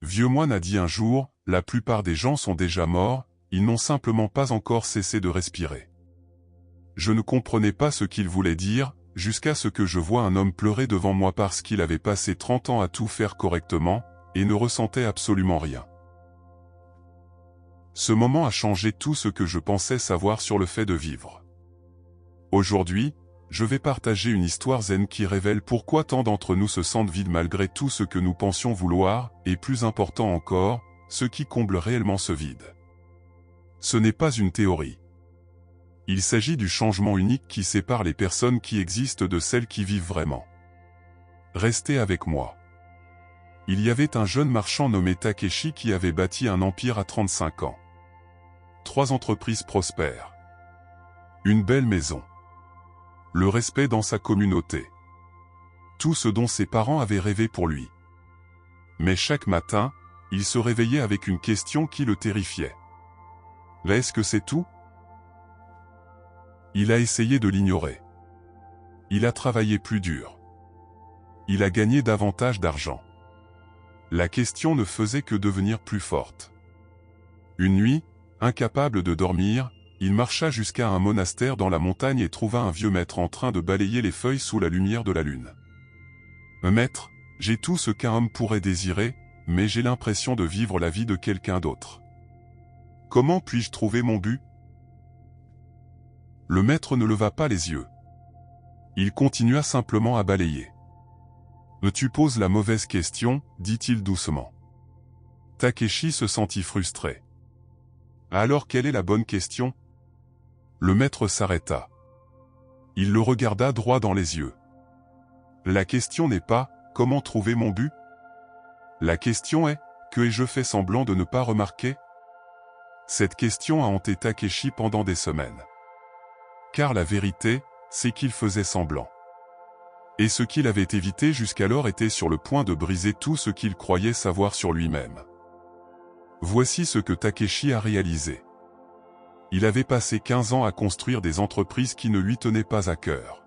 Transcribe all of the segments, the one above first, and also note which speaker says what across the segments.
Speaker 1: vieux moine a dit un jour, la plupart des gens sont déjà morts, ils n'ont simplement pas encore cessé de respirer. Je ne comprenais pas ce qu'il voulait dire, jusqu'à ce que je voie un homme pleurer devant moi parce qu'il avait passé 30 ans à tout faire correctement, et ne ressentait absolument rien. Ce moment a changé tout ce que je pensais savoir sur le fait de vivre. Aujourd'hui, je vais partager une histoire zen qui révèle pourquoi tant d'entre nous se sentent vides malgré tout ce que nous pensions vouloir, et plus important encore, ce qui comble réellement ce vide. Ce n'est pas une théorie. Il s'agit du changement unique qui sépare les personnes qui existent de celles qui vivent vraiment. Restez avec moi. Il y avait un jeune marchand nommé Takeshi qui avait bâti un empire à 35 ans. 3 entreprises prospères. Une belle maison. Le respect dans sa communauté. Tout ce dont ses parents avaient rêvé pour lui. Mais chaque matin, il se réveillait avec une question qui le terrifiait. Est-ce que c'est tout ? Il a essayé de l'ignorer. Il a travaillé plus dur. Il a gagné davantage d'argent. La question ne faisait que devenir plus forte. Une nuit, incapable de dormir, il marcha jusqu'à un monastère dans la montagne et trouva un vieux maître en train de balayer les feuilles sous la lumière de la lune. « Maître, j'ai tout ce qu'un homme pourrait désirer, mais j'ai l'impression de vivre la vie de quelqu'un d'autre. Comment puis-je trouver mon but ?» Le maître ne leva pas les yeux. Il continua simplement à balayer. « Tu poses la mauvaise question, dit-il doucement. Takeshi se sentit frustré. Alors quelle est la bonne question ? Le maître s'arrêta. Il le regarda droit dans les yeux. La question n'est pas « Comment trouver mon but ?» La question est « Que ai-je fait semblant de ne pas remarquer ?» Cette question a hanté Takeshi pendant des semaines. Car la vérité, c'est qu'il faisait semblant. Et ce qu'il avait évité jusqu'alors était sur le point de briser tout ce qu'il croyait savoir sur lui-même. Voici ce que Takeshi a réalisé. Il avait passé 15 ans à construire des entreprises qui ne lui tenaient pas à cœur.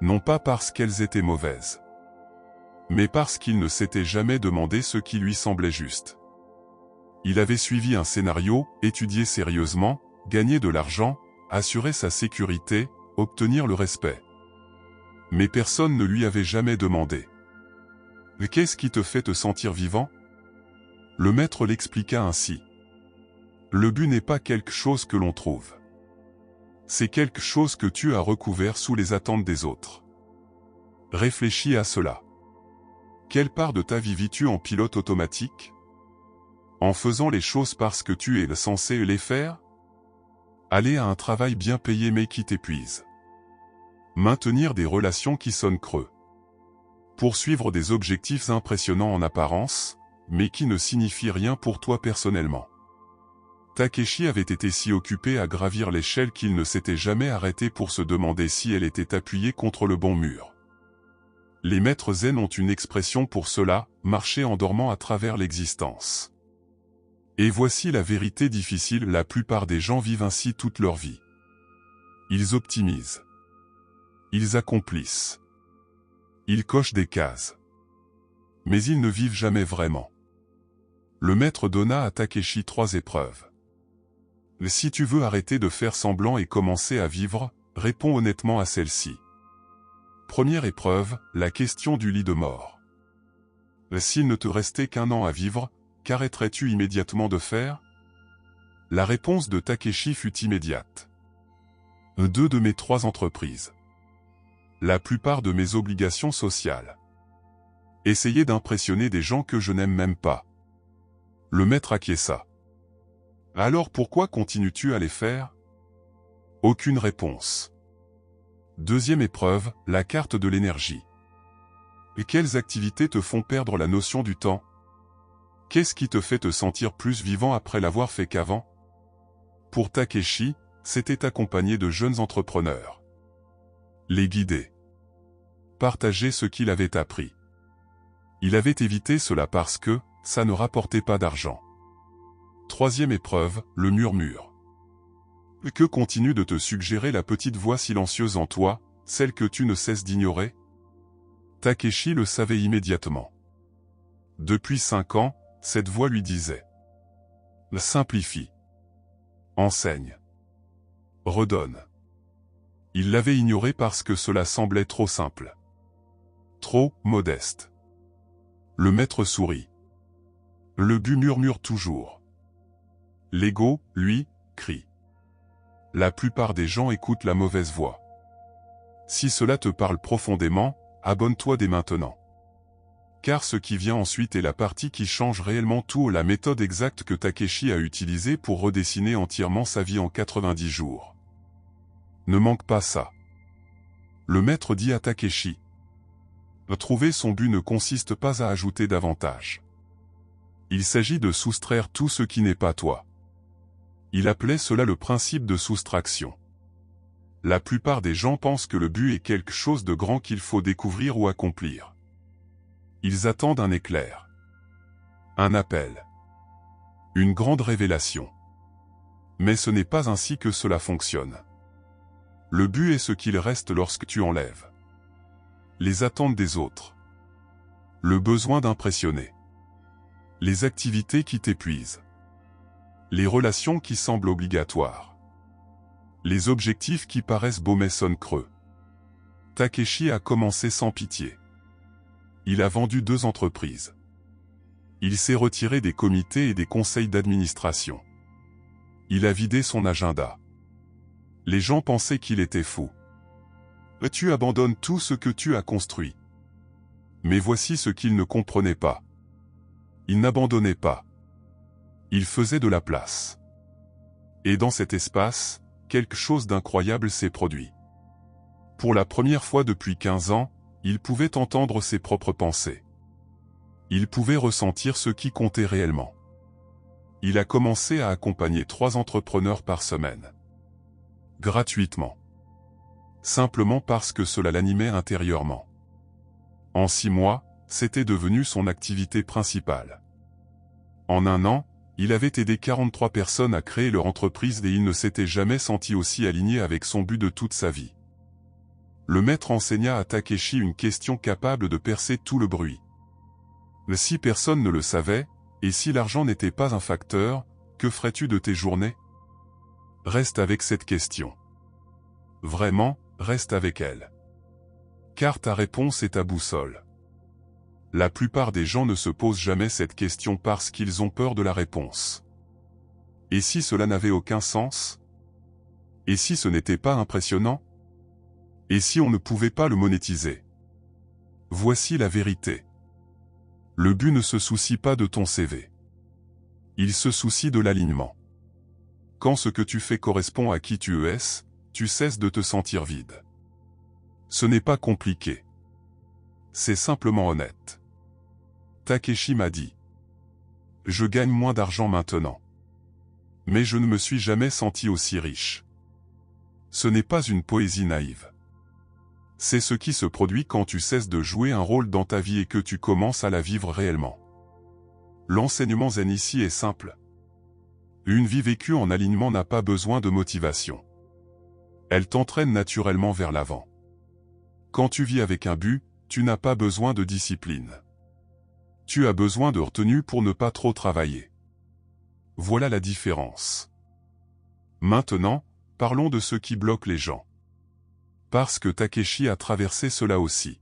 Speaker 1: Non pas parce qu'elles étaient mauvaises, mais parce qu'il ne s'était jamais demandé ce qui lui semblait juste. Il avait suivi un scénario, étudié sérieusement, gagné de l'argent, assuré sa sécurité, obtenir le respect. Mais personne ne lui avait jamais demandé. « Qu'est-ce qui te fait te sentir vivant ?» Le maître l'expliqua ainsi. Le but n'est pas quelque chose que l'on trouve. C'est quelque chose que tu as recouvert sous les attentes des autres. Réfléchis à cela. Quelle part de ta vie vis-tu en pilote automatique ? En faisant les choses parce que tu es censé les faire ? Aller à un travail bien payé mais qui t'épuise. Maintenir des relations qui sonnent creux. Poursuivre des objectifs impressionnants en apparence, mais qui ne signifient rien pour toi personnellement. Takeshi avait été si occupé à gravir l'échelle qu'il ne s'était jamais arrêté pour se demander si elle était appuyée contre le bon mur. Les maîtres zen ont une expression pour cela, marcher en dormant à travers l'existence. Et voici la vérité difficile, la plupart des gens vivent ainsi toute leur vie. Ils optimisent. Ils accomplissent. Ils cochent des cases. Mais ils ne vivent jamais vraiment. Le maître donna à Takeshi 3 épreuves. Si tu veux arrêter de faire semblant et commencer à vivre, réponds honnêtement à celle-ci. Première épreuve, la question du lit de mort. S'il ne te restait qu'1 an à vivre, qu'arrêterais-tu immédiatement de faire ? La réponse de Takeshi fut immédiate. 2 de mes 3 entreprises. La plupart de mes obligations sociales. Essayer d'impressionner des gens que je n'aime même pas. Le maître acquiesça. Alors pourquoi continues-tu à les faire ? Aucune réponse. Deuxième épreuve, la carte de l'énergie. Et quelles activités te font perdre la notion du temps ? Qu'est-ce qui te fait te sentir plus vivant après l'avoir fait qu'avant ? Pour Takeshi, c'était accompagner de jeunes entrepreneurs. Les guider. Partager ce qu'il avait appris. Il avait évité cela parce que ça ne rapportait pas d'argent. Troisième épreuve, le murmure. Que continue de te suggérer la petite voix silencieuse en toi, celle que tu ne cesses d'ignorer ? Takeshi le savait immédiatement. Depuis 5 ans, Cette voix lui disait. Simplifie. Enseigne. Redonne. Il l'avait ignoré parce que cela semblait trop simple. Trop modeste. Le maître sourit. Le but murmure toujours. L'ego, lui, crie. La plupart des gens écoutent la mauvaise voix. Si cela te parle profondément, abonne-toi dès maintenant. Car ce qui vient ensuite est la partie qui change réellement tout, la méthode exacte que Takeshi a utilisée pour redessiner entièrement sa vie en 90 jours. Ne manque pas ça. Le maître dit à Takeshi. Trouver son but ne consiste pas à ajouter davantage. Il s'agit de soustraire tout ce qui n'est pas toi. Il appelait cela le principe de soustraction. La plupart des gens pensent que le but est quelque chose de grand qu'il faut découvrir ou accomplir. Ils attendent un éclair. Un appel. Une grande révélation. Mais ce n'est pas ainsi que cela fonctionne. Le but est ce qu'il reste lorsque tu enlèves les attentes des autres. Le besoin d'impressionner. Les activités qui t'épuisent. Les relations qui semblent obligatoires. Les objectifs qui paraissent beaux mais sonnent creux. Takeshi a commencé sans pitié. Il a vendu 2 entreprises. Il s'est retiré des comités et des conseils d'administration. Il a vidé son agenda. Les gens pensaient qu'il était fou. Tu abandonnes tout ce que tu as construit. Mais voici ce qu'il ne comprenait pas. Il n'abandonnait pas. Il faisait de la place. Et dans cet espace, quelque chose d'incroyable s'est produit. Pour la première fois depuis 15 ans, il pouvait entendre ses propres pensées. Il pouvait ressentir ce qui comptait réellement. Il a commencé à accompagner 3 entrepreneurs par semaine. Gratuitement. Simplement parce que cela l'animait intérieurement. En 6 mois, c'était devenu son activité principale. En 1 an, il avait aidé 43 personnes à créer leur entreprise et il ne s'était jamais senti aussi aligné avec son but de toute sa vie. Le maître enseigna à Takeshi une question capable de percer tout le bruit. Si personne ne le savait, et si l'argent n'était pas un facteur, que ferais-tu de tes journées? Reste avec cette question. Vraiment, reste avec elle. Car ta réponse est ta boussole. La plupart des gens ne se posent jamais cette question parce qu'ils ont peur de la réponse. Et si cela n'avait aucun sens? Et si ce n'était pas impressionnant? Et si on ne pouvait pas le monétiser? Voici la vérité. Le but ne se soucie pas de ton CV. Il se soucie de l'alignement. Quand ce que tu fais correspond à qui tu es, tu cesses de te sentir vide. Ce n'est pas compliqué. C'est simplement honnête. Takeshi m'a dit. Je gagne moins d'argent maintenant. Mais je ne me suis jamais senti aussi riche. Ce n'est pas une poésie naïve. C'est ce qui se produit quand tu cesses de jouer un rôle dans ta vie et que tu commences à la vivre réellement. L'enseignement zen ici est simple. Une vie vécue en alignement n'a pas besoin de motivation. Elle t'entraîne naturellement vers l'avant. Quand tu vis avec un but, tu n'as pas besoin de discipline. Tu as besoin de retenue pour ne pas trop travailler. Voilà la différence. Maintenant, parlons de ce qui bloque les gens. Parce que Takeshi a traversé cela aussi.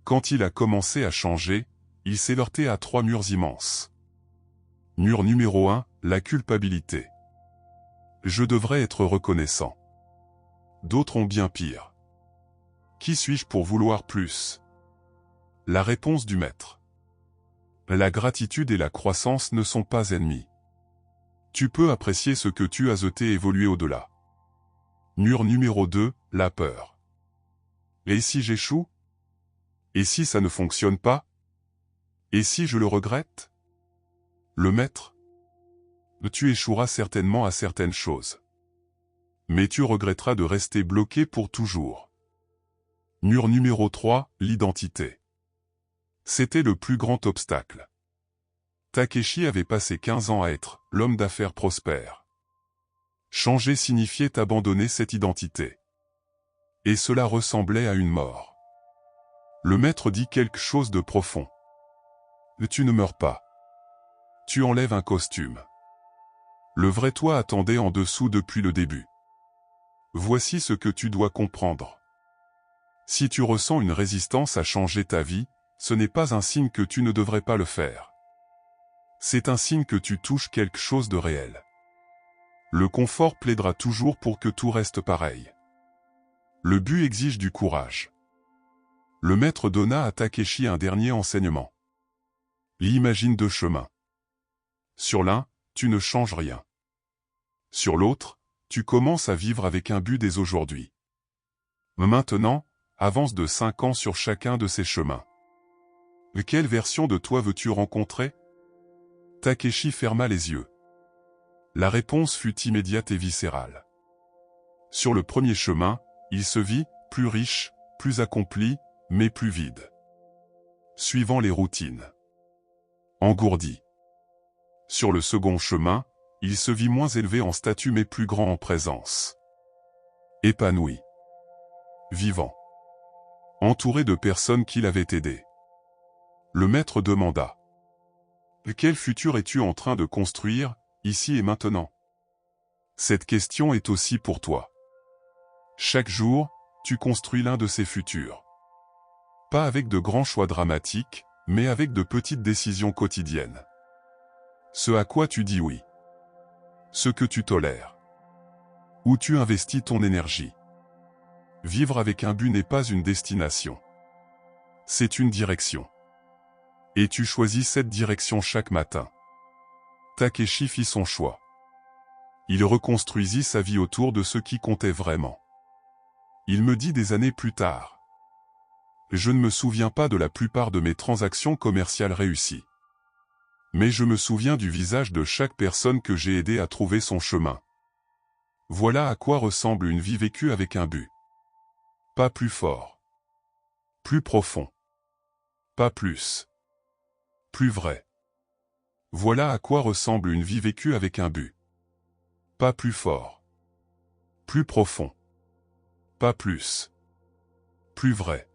Speaker 1: Quand il a commencé à changer, il s'est heurté à 3 murs immenses. Mur numéro 1, la culpabilité. Je devrais être reconnaissant. D'autres ont bien pire. Qui suis-je pour vouloir plus? La réponse du maître. La gratitude et la croissance ne sont pas ennemis. Tu peux apprécier ce que tu as ôté et évoluer au-delà. Mur numéro 2, la peur. Et si j'échoue? Et si ça ne fonctionne pas? Et si je le regrette? Le maître? Tu échoueras certainement à certaines choses. Mais tu regretteras de rester bloqué pour toujours. Mur numéro 3, l'identité. C'était le plus grand obstacle. Takeshi avait passé 15 ans à être l'homme d'affaires prospère. Changer signifiait abandonner cette identité. Et cela ressemblait à une mort. Le maître dit quelque chose de profond. Tu ne meurs pas. tu enlèves un costume. Le vrai toi attendait en dessous depuis le début. Voici ce que tu dois comprendre. Si tu ressens une résistance à changer ta vie, ce n'est pas un signe que tu ne devrais pas le faire. C'est un signe que tu touches quelque chose de réel. Le confort plaidera toujours pour que tout reste pareil. Le but exige du courage. Le maître donna à Takeshi un dernier enseignement. Imagine deux chemins. Sur l'un, tu ne changes rien. Sur l'autre, tu commences à vivre avec un but dès aujourd'hui. Maintenant, avance de 5 ans sur chacun de ces chemins. Quelle version de toi veux-tu rencontrer? Takeshi ferma les yeux. La réponse fut immédiate et viscérale. Sur le premier chemin, il se vit, plus riche, plus accompli, mais plus vide. Suivant les routines. Engourdi. Sur le second chemin, il se vit moins élevé en statut mais plus grand en présence. Épanoui. Vivant. Entouré de personnes qui l'avaient aidé. Le maître demanda. Quel futur es-tu en train de construire, ici et maintenant? Cette question est aussi pour toi. Chaque jour, tu construis l'un de ces futurs. Pas avec de grands choix dramatiques, mais avec de petites décisions quotidiennes. Ce à quoi tu dis oui. Ce que tu tolères. Où tu investis ton énergie. Vivre avec un but n'est pas une destination. C'est une direction. Et tu choisis cette direction chaque matin. Takeshi fit son choix. Il reconstruisit sa vie autour de ce qui comptait vraiment. Il me dit des années plus tard. Je ne me souviens pas de la plupart de mes transactions commerciales réussies. Mais je me souviens du visage de chaque personne que j'ai aidé à trouver son chemin. Voilà à quoi ressemble une vie vécue avec un but. Pas plus fort. Plus profond. Pas plus. Plus vrai. Voilà à quoi ressemble une vie vécue avec un but. Pas plus fort. Plus profond. Pas plus. Plus vrai.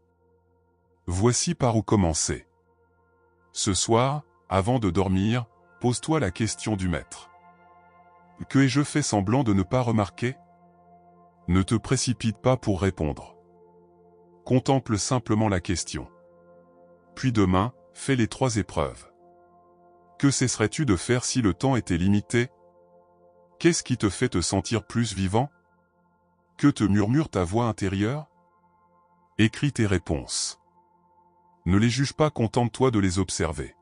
Speaker 1: Voici par où commencer. Ce soir, avant de dormir, pose-toi la question du maître. Que ai-je fait semblant de ne pas remarquer? Ne te précipite pas pour répondre. Contemple simplement la question. Puis demain, fais les 3 épreuves. Que cesserais-tu de faire si le temps était limité? Qu'est-ce qui te fait te sentir plus vivant? Que te murmure ta voix intérieure? Écris tes réponses. Ne les juge pas, contente-toi de les observer.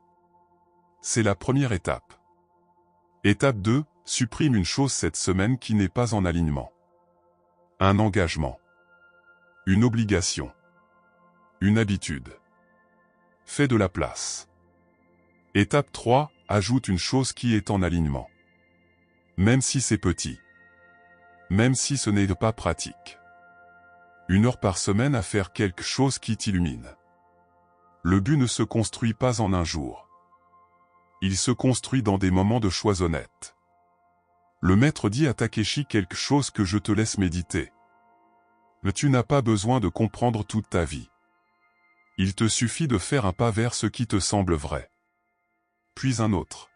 Speaker 1: C'est la première étape. Étape 2, supprime une chose cette semaine qui n'est pas en alignement. Un engagement. Une obligation. Une habitude. Fais de la place. Étape 3, ajoute une chose qui est en alignement. Même si c'est petit. Même si ce n'est pas pratique. 1 heure par semaine à faire quelque chose qui t'illumine. Le but ne se construit pas en un jour. Il se construit dans des moments de choix honnêtes. Le maître dit à Takeshi quelque chose que je te laisse méditer. Tu n'as pas besoin de comprendre toute ta vie. Il te suffit de faire un pas vers ce qui te semble vrai. Puis un autre.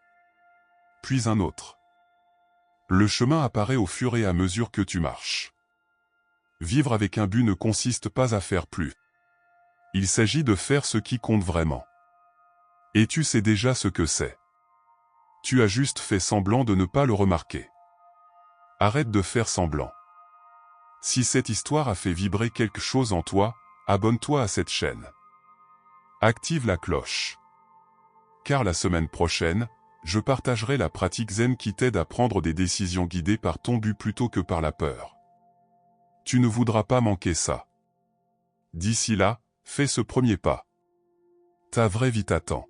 Speaker 1: Puis un autre. Le chemin apparaît au fur et à mesure que tu marches. Vivre avec un but ne consiste pas à faire plus. Il s'agit de faire ce qui compte vraiment. Et tu sais déjà ce que c'est. Tu as juste fait semblant de ne pas le remarquer. Arrête de faire semblant. Si cette histoire a fait vibrer quelque chose en toi, abonne-toi à cette chaîne. Active la cloche. Car la semaine prochaine, je partagerai la pratique zen qui t'aide à prendre des décisions guidées par ton but plutôt que par la peur. Tu ne voudras pas manquer ça. D'ici là, fais ce premier pas. Ta vraie vie t'attend.